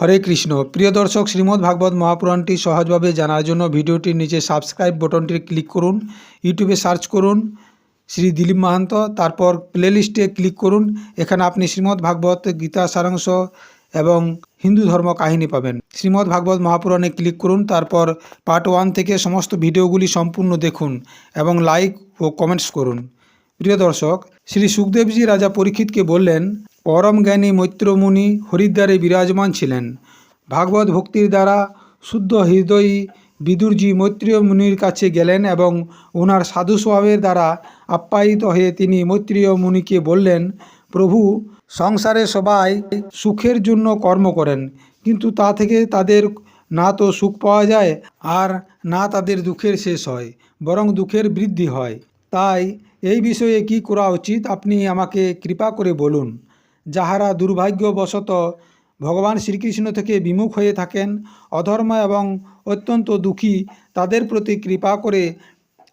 হরে কৃষ্ণ। প্রিয় দর্শক, শ্রীমদ্ ভাগবত মহাপুরাণটি সহজভাবে জানার জন্য ভিডিওটির নিচে সাবস্ক্রাইব বটনটি ক্লিক করুন। ইউটিউবে সার্চ করুন শ্রী দিলীপ মাহান্ত, তারপর প্লেলিস্টে ক্লিক করুন। এখানে আপনি শ্রীমদ্ ভাগবত, গীতা সারাংশ এবং হিন্দু ধর্ম কাহিনী পাবেন। শ্রীমদ্ ভাগবত মহাপুরাণে ক্লিক করুন, তারপর পার্ট 1 থেকে সমস্ত ভিডিওগুলি সম্পূর্ণ দেখুন এবং লাইক ও কমেন্টস করুন। প্রিয় দর্শক, শ্রী সুখদেবজি রাজা পরীক্ষিতকে বললেন, পরম জ্ঞানী মৈত্রমুনি হরিদ্বারে বিরাজমান ছিলেন। ভাগবত ভক্তির দ্বারা শুদ্ধ হৃদয়ী বিদুরজি মৈত্রেয় মুনির কাছে গেলেন এবং ওনার সাধু স্বভাবের দ্বারা আপ্যায়িত হয়ে তিনি মৈত্রেয় মুনিকে বললেন, প্রভু, সংসারে সবাই সুখের জন্য কর্ম করেন, কিন্তু তা থেকে তাদের না তো সুখ পাওয়া যায় আর না তাদের দুঃখের শেষ হয়, বরং দুঃখের বৃদ্ধি হয়। তাই এই বিষয়ে কি করা উচিত আপনি আমাকে কৃপা করে বলুন। যাহারা দুর্ভাগ্যবশত ভগবান শ্রীকৃষ্ণ থেকে বিমুখ হয়ে থাকেন, অধর্ম এবং অত্যন্ত দুঃখী, তাদের প্রতি কৃপা করে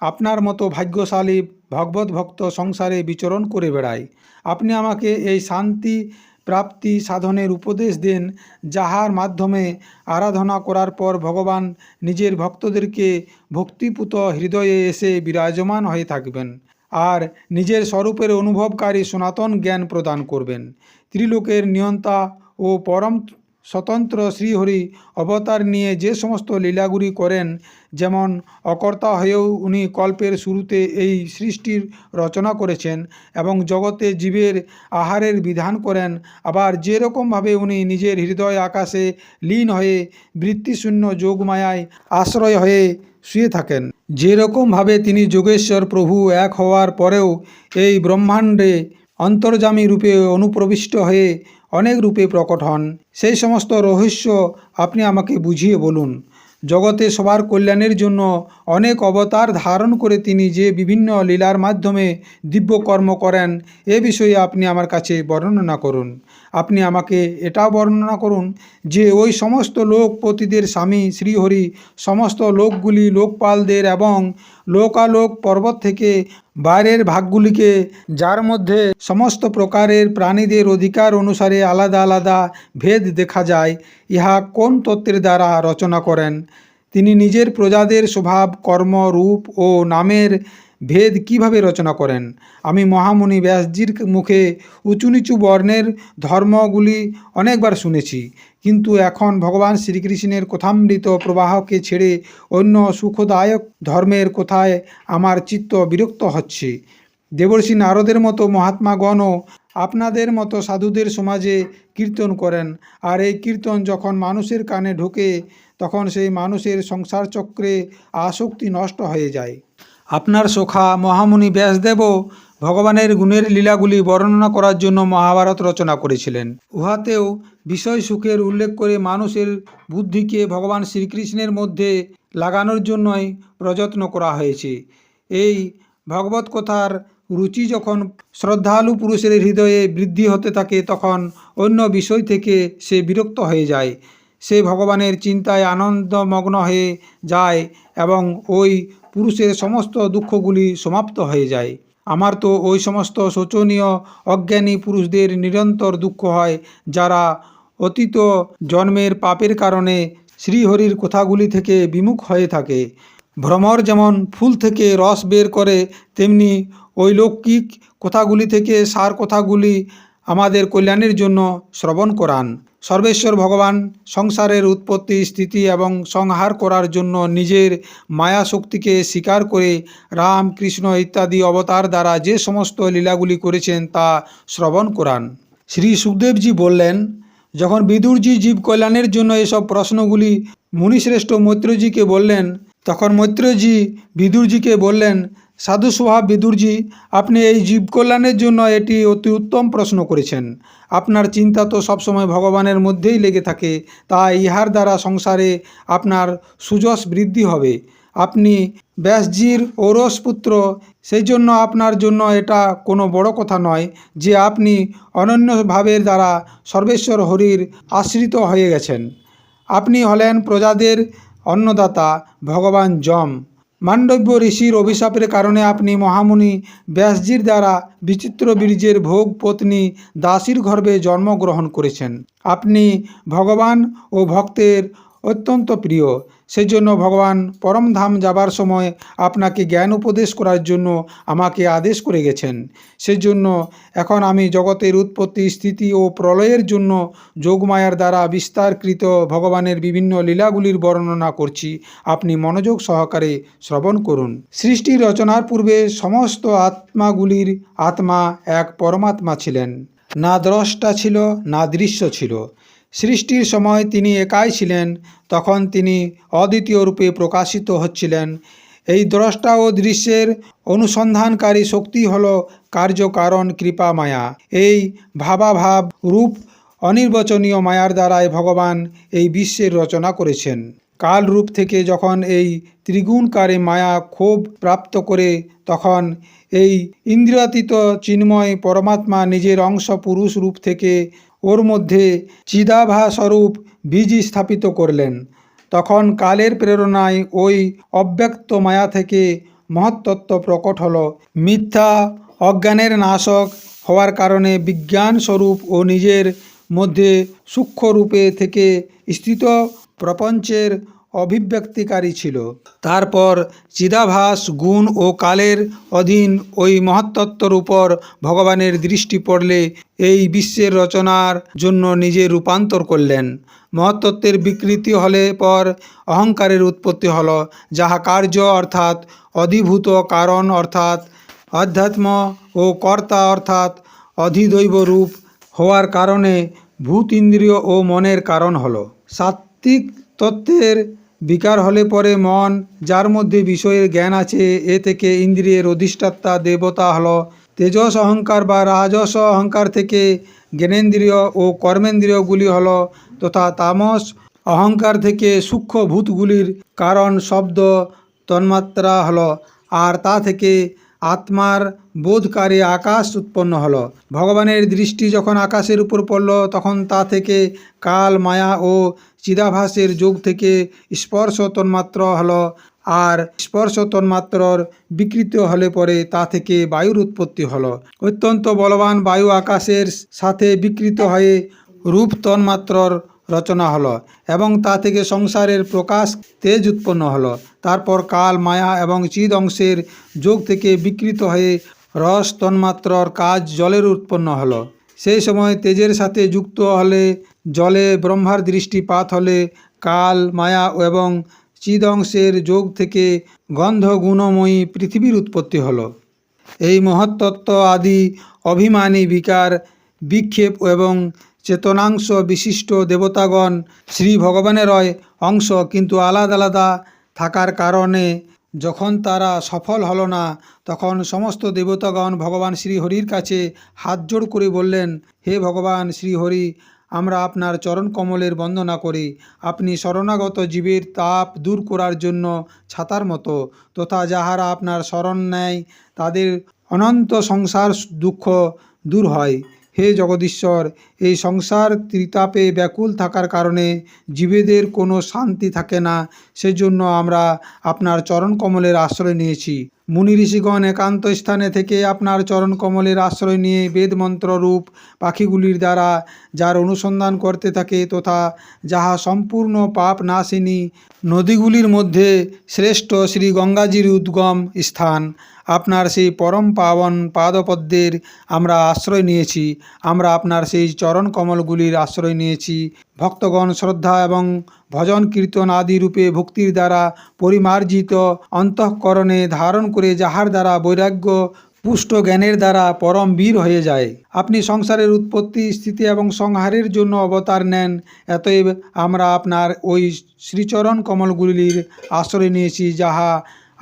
আপনার মতো ভাগ্যশালী ভগবত ভক্ত সংসারে বিচরণ করে বেড়ায়। আপনি আমাকে এই শান্তি প্রাপ্তি সাধনের উপদেশ দেন, যাহার মাধ্যমে আরাধনা করার পর ভগবান নিজের ভক্তদেরকে ভক্তিপূত হৃদয়ে এসে বিরাজমান হয়ে থাকবেন আর নিজের স্বরূপের অনুভবকারী সনাতন জ্ঞান প্রদান করবেন। ত্রিলোকের নিয়ন্তা ও পরম স্বতন্ত্র শ্রীহরি অবতার নিয়ে যে সমস্ত লীলাগুলি করেন, যেমন অকর্তা হয়েও উনি কল্পের শুরুতে এই সৃষ্টির রচনা করেছেন এবং জগতে জীবের আহারের বিধান করেন, আবার যেরকমভাবে উনি নিজের হৃদয় আকাশে লীন হয়ে বৃত্তিশূন্য যোগমায়ায় আশ্রয় হয়ে শুয়ে থাকেন, যেরকমভাবে তিনি যোগেশ্বর প্রভু এক হওয়ার পরেও এই ব্রহ্মাণ্ডে অন্তর্যামী রূপে অনুপ্রবিষ্ট হয়ে অনেক রূপে প্রকট হন, সেই সমস্ত রহস্য আপনি আমাকে বুঝিয়ে বলুন। জগতে সবার কল্যাণের জন্য অনেক অবতার ধারণ করে তিনি যে বিভিন্ন লীলার মাধ্যমে দিব্য কর্ম করেন, এ বিষয়ে আপনি আমার কাছে বর্ণনা করুন। আপনি আমাকে এটাও বর্ণনা করুন যে ওই সমস্ত লোকপতিদের স্বামী শ্রীহরি সমস্ত লোকগুলি লোকপালদের এবং লোকালোক পর্বত থেকে বাইরের ভাগগুলিকে, যার মধ্যে সমস্ত প্রকারের প্রাণীদের অধিকার অনুসারে আলাদা আলাদা ভেদ দেখা যায়, ইহা কোন তত্ত্বের দ্বারা রচনা করেন? তিনি নিজের প্রজাদের স্বভাব, কর্ম, রূপ ও নামের ভেদ কিভাবে রচনা করেন? আমি মহামুনি ব্যাসজির মুখে উঁচু নিচু বর্ণের ধর্মগুলি অনেকবার শুনেছি, কিন্তু এখন ভগবান শ্রীকৃষ্ণের কথামৃত প্রবাহকে ছেড়ে অন্য সুখদায়ক ধর্মের কথায় আমার চিত্ত বিরক্ত হচ্ছে। দেবর্ষি নারদের মতো মহাত্মাগণও আপনাদের মতো সাধুদের সমাজে কীর্তন করেন, আর এই কীর্তন যখন মানুষের কানে ঢোকে তখন সেই মানুষের সংসার চক্রে আসক্তি নষ্ট হয়ে যায়। আপনার সখা মহামুনি ব্যাসদেবও ভগবানের গুণের লীলাগুলি বর্ণনা করার জন্য মহাভারত রচনা করেছিলেন। উহাতেও বিষয় সুখের উল্লেখ করে মানুষের বুদ্ধিকে ভগবান শ্রীকৃষ্ণের মধ্যে লাগানোর জন্যই প্রযত্ন করা হয়েছে। এই ভগবত কথার রুচি যখন শ্রদ্ধালু পুরুষের হৃদয়ে বৃদ্ধি হতে থাকে, তখন অন্য বিষয় থেকে সে বিরক্ত হয়ে যায়। সে ভগবানের চিন্তায় আনন্দমগ্ন হয়ে যায় এবং ওই পুরুষের সমস্ত দুঃখগুলি সমাপ্ত হয়ে যায়। আমার তো ওই সমস্ত শোচনীয় অজ্ঞানী পুরুষদের নিরন্তর দুঃখ হয়, যারা অতীত জন্মের পাপের কারণে শ্রীহরির কথাগুলি থেকে বিমুখ হয়ে থাকে। ভ্রমর যেমন ফুল থেকে রস বের করে, তেমনি ওই লৌকিক কথাগুলি থেকে সার কথাগুলি আমাদের কল্যাণের জন্য শ্রবণ করান। সর্বেশ্বর ভগবান সংসারের উৎপত্তি, স্থিতি এবং সংহার করার জন্য নিজের মায়া শক্তিকে স্বীকার করে রাম, কৃষ্ণ ইত্যাদি অবতার দ্বারা যে সমস্ত লীলাগুলি করেছেন তা শ্রবণ করান। শ্রী সুখদেবজি বললেন, যখন বিদুরজি জীব কল্যাণের জন্য এসব প্রশ্নগুলি মুনিশ্রেষ্ঠ মৈত্রজিকে বললেন, তখন মৈত্রজি বিদুরজিকে বললেন, সাধু স্বভাব বিদুরজি, আপনি এই জীব কল্যাণের জন্য এটি অতি উত্তম প্রশ্ন করেছেন। আপনার চিন্তা তো সবসময় ভগবানের মধ্যেই লেগে থাকে, তাই ইহার দ্বারা সংসারে আপনার সুযশ বৃদ্ধি হবে। আপনি ব্যাসজির ঔরস পুত্র, সেই জন্য আপনার জন্য এটা কোনো বড় কথা নয় যে আপনি অনন্য ভাবের দ্বারা সর্বেশ্বর হরির আশ্রিত হয়ে গেছেন। আপনি হলেন প্রজাদের অন্নদাতা ভগবান যম। মান্ডব্য ঋষির অভিশাপের কারণে আপনি মহামুনি ব্যাসজির দ্বারা বিচিত্র বীর্যের ভোগ পত্নী দাসীর গর্ভে জন্মগ্রহণ করেছেন। আপনি ভগবান ও ভক্তের অত্যন্ত প্রিয়, সেজন্য ভগবান পরমধাম যাবার সময় আপনাকে জ্ঞান উপদেশ করার জন্য আমাকে আদেশ করে গেছেন। সেজন্য এখন আমি জগতের উৎপত্তি, স্থিতি ও প্রলয়ের জন্য যোগমায়ার দ্বারা বিস্তারকৃত ভগবানের বিভিন্ন লীলাগুলির বর্ণনা করছি। আপনি মনোযোগ সহকারে শ্রবণ করুন। সৃষ্টি রচনার পূর্বে সমস্ত আত্মাগুলির আত্মা এক পরমাত্মা ছিলেন। না দ্রষ্টা ছিল, না দৃশ্য ছিল। সৃষ্টির সময় তিনি একাই ছিলেন, তখন তিনি অদ্বিতীয় রূপে প্রকাশিত হচ্ছিলেন। এই দ্রষ্টা ও দৃশ্যের অনুসন্ধানকারী শক্তি হল কার্যকারণ কৃপা মায়া। এই ভাবাভাব রূপ অনির্বচনীয় মায়ার দ্বারাই ভগবান এই বিশ্বের রচনা করেছেন। কাল রূপ থেকে যখন এই ত্রিগুণকারী মায়া ক্ষোভ প্রাপ্ত করে, তখন এই ইন্দ্রিয়াতীত চিন্ময় পরমাত্মা নিজের অংশ পুরুষ রূপ থেকে ওর মধ্যে চিদাভাস্বরূপ বীজ স্থাপিত করলেন। তখন কালের প্রেরণায় ওই অব্যক্ত মায়া থেকে মহত্তত্ত্ব প্রকট হল। মিথ্যা অজ্ঞানের নাশক হওয়ার কারণে বিজ্ঞান স্বরূপ ও নিজের মধ্যে সূক্ষ্ম রূপে থেকে স্থিত প্রপঞ্চের অভিব্যক্তিকারী ছিল। তারপর চিদাভাস গুণ ও কালের অধীন ওই মহত্তত্ত্বর উপর ভগবানের দৃষ্টি পড়লে এই বিশ্বের রচনার জন্য নিজে রূপান্তর করলেন। মহত্তত্ত্বের বিকৃতি হলে পর অহংকারের উৎপত্তি হল, যাহা কার্য অর্থাৎ অধিভূত কারণ অর্থাৎ অধ্যাত্ম ও কর্তা অর্থাৎ অধিদৈব রূপ হওয়ার কারণে ভূত ইন্দ্রিয় ও মনের কারণ হল। সাত্ত্বিক তত্ত্বের বিকার হলে পরে মন, যার মধ্যে বিষয়ের জ্ঞান আছে, এ থেকে ইন্দ্রিয়ের অধিষ্ঠাতা দেবতা হল। তেজস অহংকার বা রাজস অহংকার থেকে জ্ঞানেন্দ্রিয় ও কর্মেন্দ্রিয়গুলি হল, তথা তামস অহংকার থেকে সূক্ষ্ম ভূতগুলির কারণ শব্দ তন্মাত্রা হল, আর তা থেকে আত্মার বোধকারী আকাশ উৎপন্ন হল। ভগবানের দৃষ্টি যখন আকাশের উপর পড়ল, তখন তা থেকে কাল, মায়া ও চিদাভাসের যোগ থেকে স্পর্শ তন্মাত্র হল, আর স্পর্শ তন্মাত্রর বিকৃত হলে পরে তা থেকে বায়ুর উৎপত্তি হল। অত্যন্ত বলবান বায়ু আকাশের সাথে বিকৃত হয়ে রূপ তন্মাত্রর রচনা হলো এবং তা থেকে সংসারের প্রকাশ তেজ উৎপন্ন হলো। তারপর কাল, মায়া এবং চিদ অংশের যোগ থেকে বিকৃত হয়ে রস তন্মাত্রর কাজ জলের উৎপন্ন হলো। সেই সময় তেজের সাথে যুক্ত হলে জলে ব্রহ্মার দৃষ্টিপাত হলে কাল, মায়া এবং চিদ অংশের যোগ থেকে গন্ধ গুণময়ী পৃথিবীর উৎপত্তি হলো। এই মহত্তত্ত্ব আদি অভিমানী বিকার, বিক্ষেপ এবং চেতনাংশ বিশিষ্ট দেবতাগণ শ্রী ভগবানেরই অংশ, কিন্তু আলাদা আলাদা থাকার কারণে যখন তারা সফল হলো না, তখন সমস্ত দেবতাগণ ভগবান শ্রীহরির কাছে হাত জোড় করে বললেন, হে ভগবান শ্রীহরি, আমরা আপনার চরণ কমলের বন্দনা করি। আপনি শরণাগত জীবের তাপ দূর করার জন্য ছাতার মতো, তথা যাহারা আপনার শরণ নেয় তাদের অনন্ত সংসার দুঃখ দূর হয়। হে জগদীশ্বর, এই সংসার ত্রিতাপে ব্যাকুল থাকার কারণে জীবেদের কোনো শান্তি থাকে না, সেজন্য আমরা আপনার চরণ কমলের আশ্রয় নিয়েছি। মুনি ঋষিগণ একান্ত স্থানে থেকে আপনার চরণ কমলের আশ্রয় নিয়ে বেদমন্ত্র রূপ পাখিগুলির দ্বারা যার অনুসন্ধান করতে থাকে, তথা যাহা সম্পূর্ণ পাপ নাশিনী নদীগুলির মধ্যে শ্রেষ্ঠ শ্রী গঙ্গাজির উদ্গম স্থান, আপনার সেই পরম পাবন পাদপদ্মের আমরা আশ্রয় নিয়েছি। আমরা আপনার সেই চরণ কমলগুলির আশ্রয় নিয়েছি। ভক্তগণ শ্রদ্ধা এবং ভজন কীর্তন আদি রূপে ভক্তির দ্বারা পরিমার্জিত অন্তঃকরণে ধারণ করে, যাহার দ্বারা বৈরাগ্য পুষ্ট জ্ঞানের দ্বারা পরম বীর হয়ে যায়। আপনি সংসারের উৎপত্তি, স্থিতি এবং সংহারের জন্য অবতার নেন। এতএব আমরা আপনার ওই শ্রীচরণ কমলগুলির আশ্রয় নিয়েছি, যাহা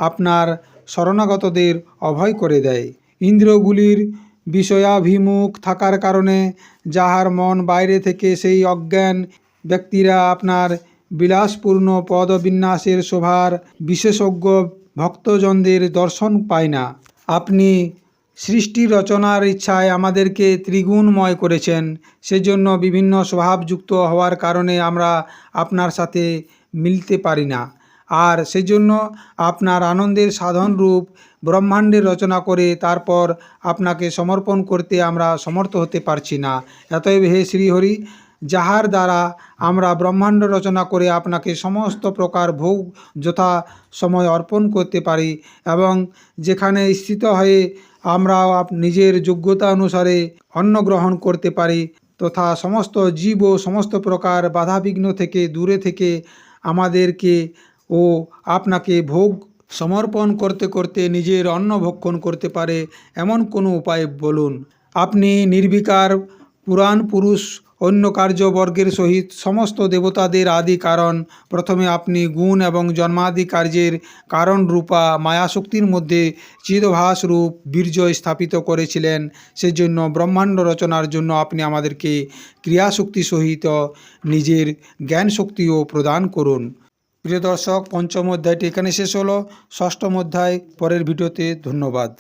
আপনার শরণাগতদের অভয় করে দেয়। ইন্দ্রিয়গুলির বিষয়াভিমুখ থাকার কারণে যাহার মন বাইরে থেকে সেই অজ্ঞান ব্যক্তিরা আপনার বিলাসপূর্ণ পদবিন্যাসের শোভার বিশেষজ্ঞ ভক্তজনদের দর্শন পায় না। আপনি সৃষ্টি রচনার ইচ্ছায় আমাদেরকে ত্রিগুণময় করেছেন, সেজন্য বিভিন্ন স্বভাবযুক্ত হওয়ার কারণে আমরা আপনার সাথে মিলতে পারি না। আর সেই জন্য আপনার আনন্দের সাধন রূপ ব্রহ্মাণ্ডের রচনা করে তারপর আপনাকে সমর্পণ করতে আমরা সমর্থ হতে পারছি না। অতএব হে শ্রীহরি, যাহার দ্বারা আমরা ব্রহ্মাণ্ড রচনা করে আপনাকে সমস্ত প্রকার ভোগ যথা সময় অর্পণ করতে পারি এবং যেখানে স্থিত হয়ে আমরা নিজের যোগ্যতা অনুসারে অন্ন গ্রহণ করতে পারি তথা সমস্ত জীব ও সমস্ত প্রকার বাধাবিঘ্ন থেকে দূরে থেকে আমাদেরকে ও আপনাকে ভোগ সমর্পণ করতে করতে নিজের অন্ন ভক্ষণ করতে পারে এমন কোনো উপায় বলুন। আপনি নির্বিকার পুরাণ পুরুষ, অন্য কার্যবর্গের সহিত সমস্ত দেবতাদের আদি কারণ। প্রথমে আপনি গুণ এবং জন্মাদি কার্যের কারণ রূপা মায়াশক্তির মধ্যে চিদভাস রূপ বীর্য স্থাপিত করেছিলেন। সেজন্য ব্রহ্মাণ্ড রচনার জন্য আপনি আমাদেরকে ক্রিয়াশক্তি সহিত নিজের জ্ঞান শক্তিও প্রদান করুন। প্রিয় দর্শক, পঞ্চম অধ্যায়টি এখানে শেষ হলো। ষষ্ঠম অধ্যায় পরের ভিডিওতে। ধন্যবাদ।